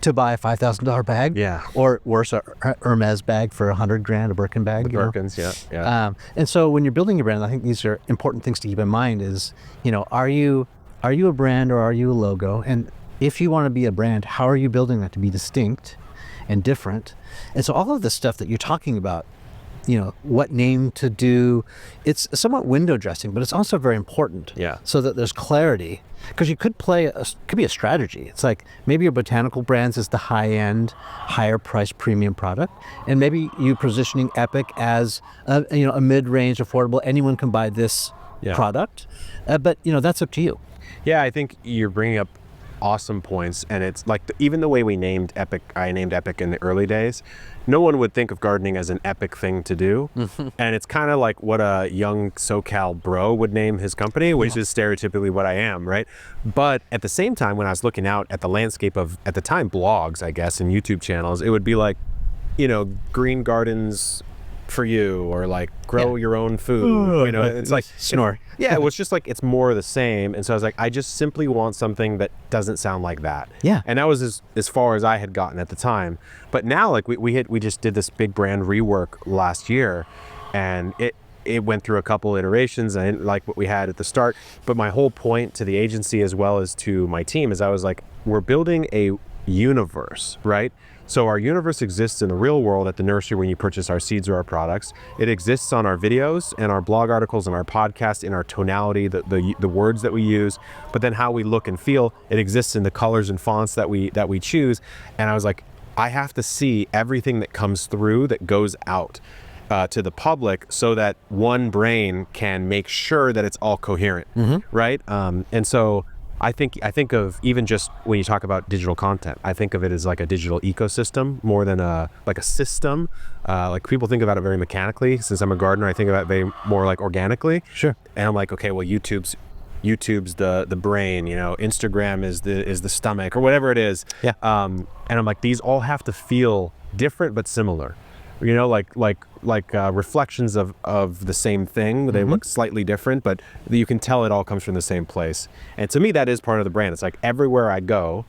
to buy a $5,000 bag. Yeah. Or worse, a Hermes bag for $100,000, a Birkin bag. The Birkins, yeah. And so when you're building your brand, I think these are important things to keep in mind is, are you a brand or are you a logo? And if you want to be a brand, how are you building that to be distinct and different? And so all of the stuff that you're talking about, what name to do, it's somewhat window dressing, but it's also very important. Yeah. So that there's clarity, because you could could be a strategy. It's like maybe your botanical brands is the high end, higher price premium product, and maybe you positioning Epic as a mid range, affordable. Anyone can buy this product, but that's up to you. Yeah, I think you're bringing up awesome points, and it's like even the way we named Epic, I named Epic in the early days, no one would think of gardening as an epic thing to do. And it's kind of like what a young SoCal bro would name his company, which is stereotypically what I am, right? But at the same time, when I was looking out at the landscape of, at the time, blogs, I guess, and YouTube channels, it would be like, green gardens for you, or like grow your own food. It's like snore. Yeah, it was just like, it's more of the same. And so I was like, I just simply want something that doesn't sound like that. Yeah. And that was as far as I had gotten at the time. But now, like we just did this big brand rework last year, and it went through a couple iterations. I didn't like what we had at the start. But my whole point to the agency as well as to my team is I was like, we're building a universe, right? So our universe exists in the real world at the nursery when you purchase our seeds or our products. It exists on our videos and our blog articles and our podcast, in our tonality, the words that we use, but then how we look and feel. It exists in the colors and fonts that we choose. And I was like, I have to see everything that comes through, that goes out to the public, so that one brain can make sure that it's all coherent, right? And so I think of, even just when you talk about digital content, I think of it as like a digital ecosystem more than a system. Like people think about it very mechanically. Since I'm a gardener, I think about it very more like organically. Sure. And I'm like, okay, well, YouTube's the brain, Instagram is the stomach, or whatever it is. Yeah. And I'm like, these all have to feel different but similar, you know, like reflections of the same thing. They look slightly different, but you can tell it all comes from the same place. And to me, that is part of the brand. It's like everywhere I go,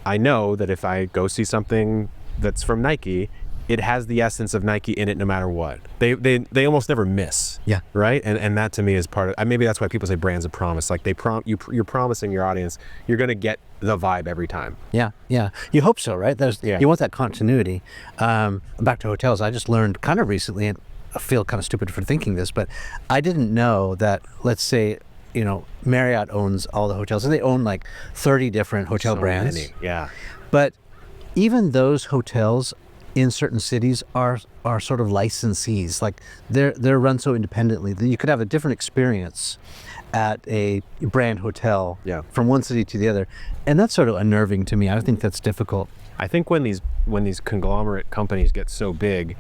I know that if I go see something that's from Nike, it has the essence of Nike in it no matter what. They almost never miss. Yeah. Right? And that to me is part of, maybe that's why people say brand's a promise. Like you're promising your audience, you're going to get the vibe every time. Yeah, yeah. You hope so, right? Yeah. You want that continuity. Back to hotels, I just learned kind of recently, and I feel kind of stupid for thinking this, but I didn't know that, let's say, you know, Marriott owns all the hotels, and they own like 30 different hotel So brands. many. Yeah. But even those hotels in certain cities are sort of licensees. Like they're run so independently that you could have a different experience at a brand hotel Yeah. from one city to the other, and that's sort of unnerving to me. I think that's difficult. I think when these conglomerate companies get so big,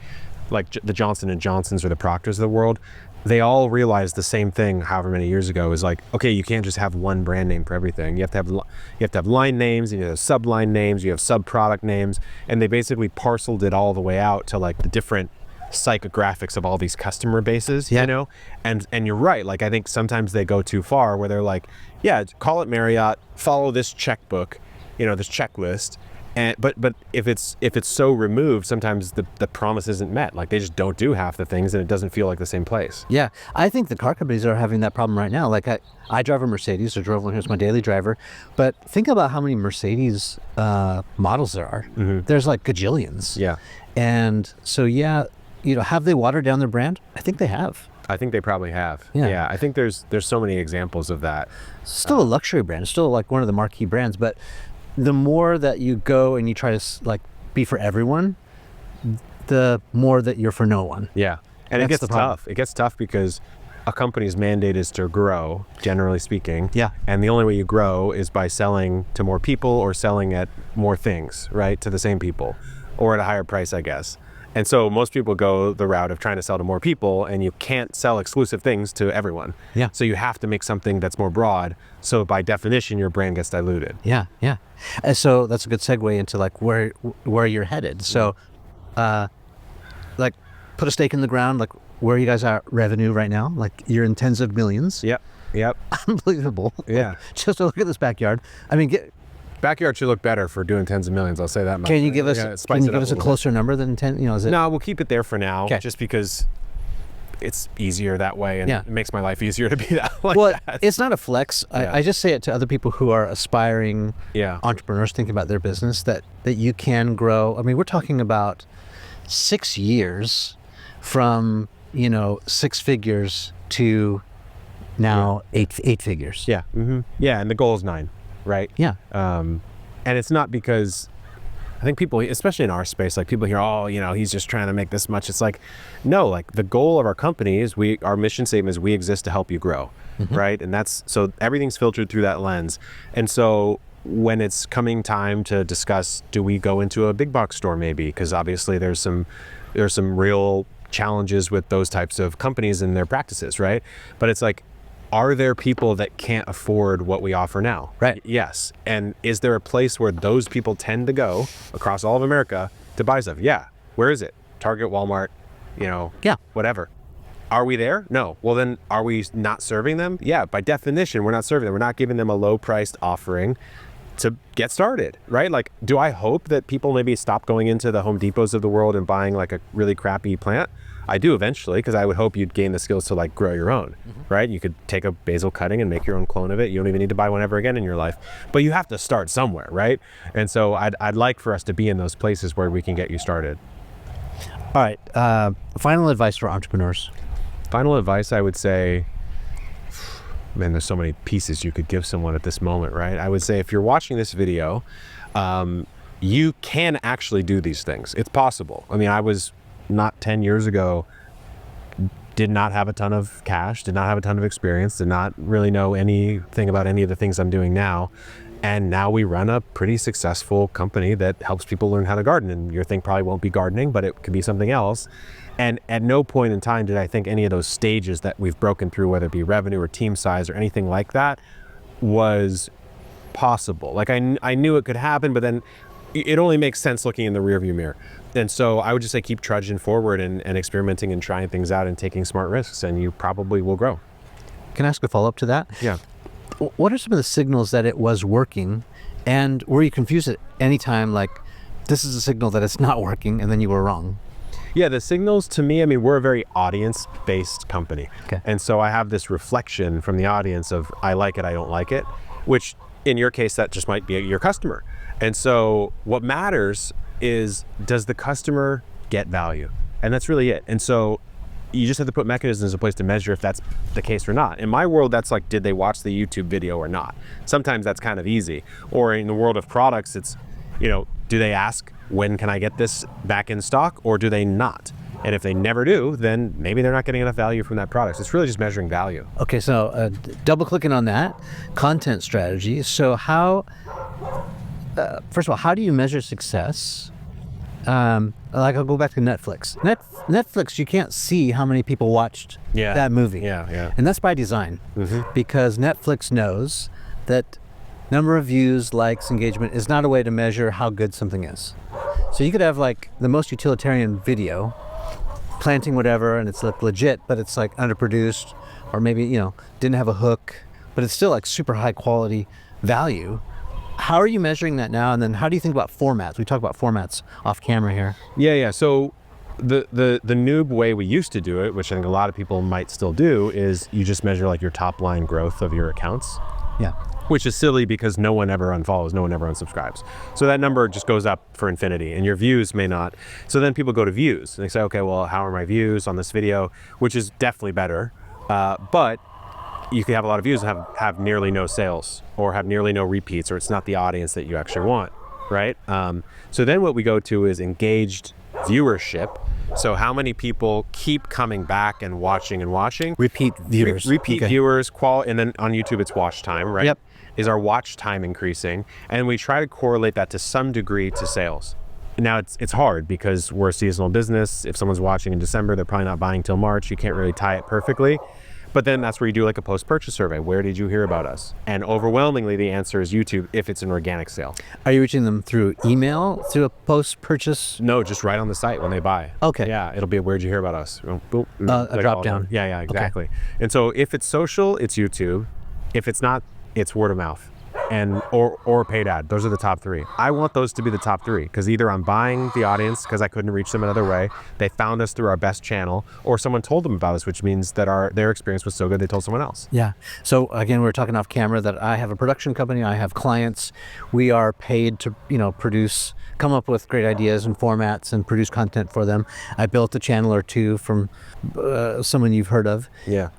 like the Johnson and Johnsons or the Proctors of the world, they all realized the same thing however many years ago, is like, okay, you can't just have one brand name for everything. You have to have line names, and you have subline names, you have sub product names, and they basically parceled it all the way out to like the different psychographics of all these customer bases, Yeah. you know? And you're right, like I think sometimes they go too far where they're like, yeah, call it Marriott, follow this checkbook, you know, this checklist. And but if it's so removed, sometimes the promise isn't met. Like they just don't do half the things, and it doesn't feel like the same place. Yeah, I think the car companies are having that problem right now. Like I drive a Mercedes, I drove one here as my daily driver, but think about how many Mercedes models there are. There's like gajillions. Yeah. And so, yeah, you know, have they watered down their brand? I think they have. I think they probably have. Yeah. I think there's so many examples of that. It's still a luxury brand. It's still like one of the marquee brands, but the more that you go and you try to like be for everyone, the more that you're for no one. Yeah. And it That's gets the problem. tough. It gets tough because a company's mandate is to grow, generally speaking. Yeah. And the only way you grow is by selling to more people or selling at more things, right? To the same people or at a higher price, I guess. And so most people go the route of trying to sell to more people, and you can't sell exclusive things to everyone. Yeah. So you have to make something that's more broad. So by definition, your brand gets diluted. Yeah, yeah. And so that's a good segue into like where you're headed. So, like, put a stake in the ground. Like, where you guys are at revenue right now? Like, you're in tens of millions. Yep. Unbelievable. Yeah. Just to look at this backyard. I mean, Backyard should look better for doing tens of millions. I'll say that much. can you give us Yeah, spice can you it give up us a little bit. closer number than 10? You know, is it? No, we'll keep it there for now, 'Kay. just because it's easier that way, and Yeah. it makes my life easier to be that like Well, that. it's not a flex. Yeah. I just say it to other people who are aspiring Yeah. entrepreneurs thinking about their business that you can grow. I mean, we're talking about 6 years from, you know, 6 figures to now eight figures. Yeah. Yeah, and the goal is 9, right? Yeah. And it's not because I think people, especially in our space, like people hear, oh, you know, he's just trying to make this much. It's like, no, like the goal of our company is our mission statement is we exist to help you grow, right? And that's, so everything's filtered through that lens. And so when it's coming time to discuss, do we go into a big box store maybe? Because obviously there's some real challenges with those types of companies and their practices, right? But it's like, are there people that can't afford what we offer now? Right. Yes. And is there a place where those people tend to go across all of America to buy stuff? Yeah. Where is it? Target, Walmart, you know, Yeah. whatever. Are we there? No. Well, then are we not serving them? Yeah. By definition, we're not serving them. We're not giving them a low priced offering to get started, right? Like, do I hope that people maybe stop going into the Home Depots of the world and buying like a really crappy plant? I do eventually, because I would hope you'd gain the skills to like grow your own, right? You could take a basil cutting and make your own clone of it. You don't even need to buy one ever again in your life, but you have to start somewhere, right? And so I'd like for us to be in those places where we can get you started. All right. Final advice for entrepreneurs. Final advice, I would say, man, there's so many pieces you could give someone at this moment, right? I would say if you're watching this video, you can actually do these things. It's possible. I mean, I was not 10 years ago, did not have a ton of cash, did not have a ton of experience, did not really know anything about any of the things I'm doing now. And now we run a pretty successful company that helps people learn how to garden. And your thing probably won't be gardening, but it could be something else. And at no point in time did I think any of those stages that we've broken through, whether it be revenue or team size or anything like that, was possible. Like I knew it could happen, but then it only makes sense looking in the rearview mirror. And so I would just say keep trudging forward and experimenting and trying things out and taking smart risks, and you probably will grow. Can I ask a follow-up to that? Yeah. What are some of the signals that it was working, and were you confused at any time, like, this is a signal that it's not working, and then you were wrong? Yeah, the signals to me, I mean, we're a very audience-based company. Okay. And so I have this reflection from the audience of I like it, I don't like it, which in your case, that just might be your customer. And so what matters is, does the customer get value? And that's really it. And so you just have to put mechanisms in place to measure if that's the case or not. In my world, that's like, did they watch the YouTube video or not? Sometimes that's kind of easy. Or in the world of products, it's, do they ask, when can I get this back in stock, or do they not? And if they never do, then maybe they're not getting enough value from that product. So it's really just measuring value. Okay, so double clicking on that, content strategy. So first of all, how do you measure success? Like, I'll go back to Netflix. Netflix, you can't see how many people watched that movie. Yeah. And that's by design, because Netflix knows that number of views, likes, engagement is not a way to measure how good something is. So you could have like the most utilitarian video, planting whatever, and it's like legit, but it's like underproduced, or maybe, didn't have a hook, but it's still like super high quality value. How are you measuring that now? And then how do you think about formats? We talk about formats off camera here. Yeah. So the noob way we used to do it, which I think a lot of people might still do, is you just measure like your top line growth of your accounts. Yeah. Which is silly because no one ever unfollows, no one ever unsubscribes. So that number just goes up for infinity, and your views may not. So then people go to views and they say, okay, well, how are my views on this video? Which is definitely better. But you can have a lot of views and have nearly no sales, or have nearly no repeats, or it's not the audience that you actually want, right? So then what we go to is engaged viewership. So how many people keep coming back and watching and watching? Repeat viewers. Repeat viewers, and then on YouTube it's watch time, right? Yep. Is our watch time increasing? And we try to correlate that to some degree to sales. Now it's hard because we're a seasonal business. If someone's watching in December, they're probably not buying till March. You can't really tie it perfectly. But then that's where you do like a post-purchase survey. Where did you hear about us? And overwhelmingly, the answer is YouTube if it's an organic sale. Are you reaching them through email, through a post-purchase? No, just right on the site when they buy. Okay. Yeah, it'll be a where'd you hear about us? Boom, A drop down. Yeah, exactly. Okay. And so if it's social, it's YouTube. If it's not, it's word of mouth. And or paid ad. Those are the top three. I want those to be the top three, because either I'm buying the audience because I couldn't reach them another way, they found us through our best channel, or someone told them about us, which means that their experience was so good they told someone else. Yeah. So again, we were talking off camera that I have a production company, I have clients. We are paid to come up with great ideas and formats and produce content for them. I built a channel or two from someone you've heard of. Yeah.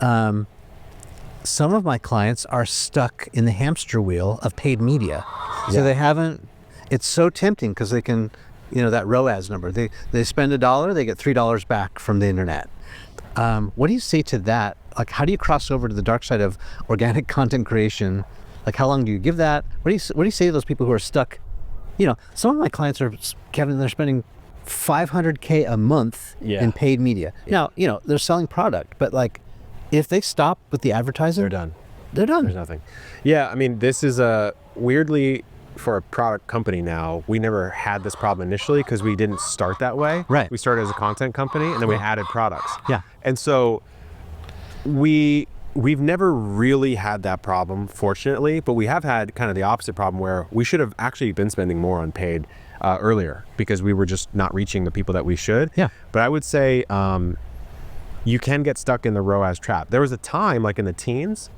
Some of my clients are stuck in the hamster wheel of paid media. Yeah. So they haven't, it's so tempting because they can, that ROAS number, they spend $1, they get $3 back from the internet. What do you say to that? Like, how do you cross over to the dark side of organic content creation? Like, how long do you give that? What do you say to those people who are stuck? Some of my clients are, Kevin, they're spending $500K a month in paid media. Yeah. Now, they're selling product, but like, if they stop with the advertising, They're done. They're done. There's nothing. Yeah, I mean, this is weirdly, for a product company now, we never had this problem initially because we didn't start that way. Right. We started as a content company, and then we added products. Yeah. And so we've never really had that problem, fortunately, but we have had kind of the opposite problem where we should have actually been spending more on paid earlier because we were just not reaching the people that we should. Yeah. But I would say you can get stuck in the ROAS trap. There was a time, like in the teens,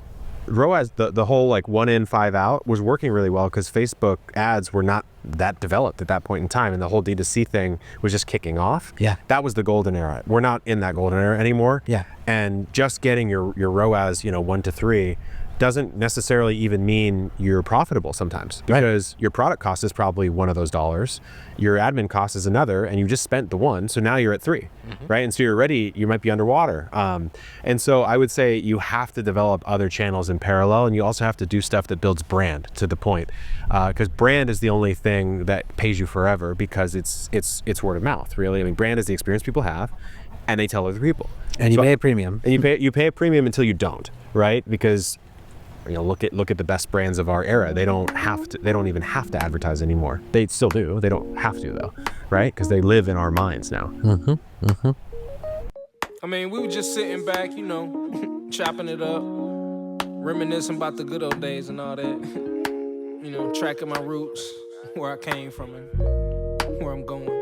ROAS, the whole like 1 in, 5 out was working really well because Facebook ads were not that developed at that point in time, and the whole D2C thing was just kicking off. Yeah. That was the golden era. We're not in that golden era anymore. Yeah. And just getting your ROAS, 1 to 3 doesn't necessarily even mean you're profitable sometimes, because your product cost is probably one of those dollars, your admin cost is another, and you just spent the one, so now you're at 3, right? And so you might be underwater. And so I would say you have to develop other channels in parallel, and you also have to do stuff that builds brand to the point, because brand is the only thing that pays you forever, because it's word of mouth, really. I mean, brand is the experience people have, and they tell other people. And you pay a premium. And you pay a premium until you don't, right? Because look at the best brands of our era. They don't even have to advertise anymore. They still do. They don't have to though, right? Because they live in our minds now. I mean, we were just sitting back, chopping it up, reminiscing about the good old days and all that. Tracking my roots, where I came from and where I'm going.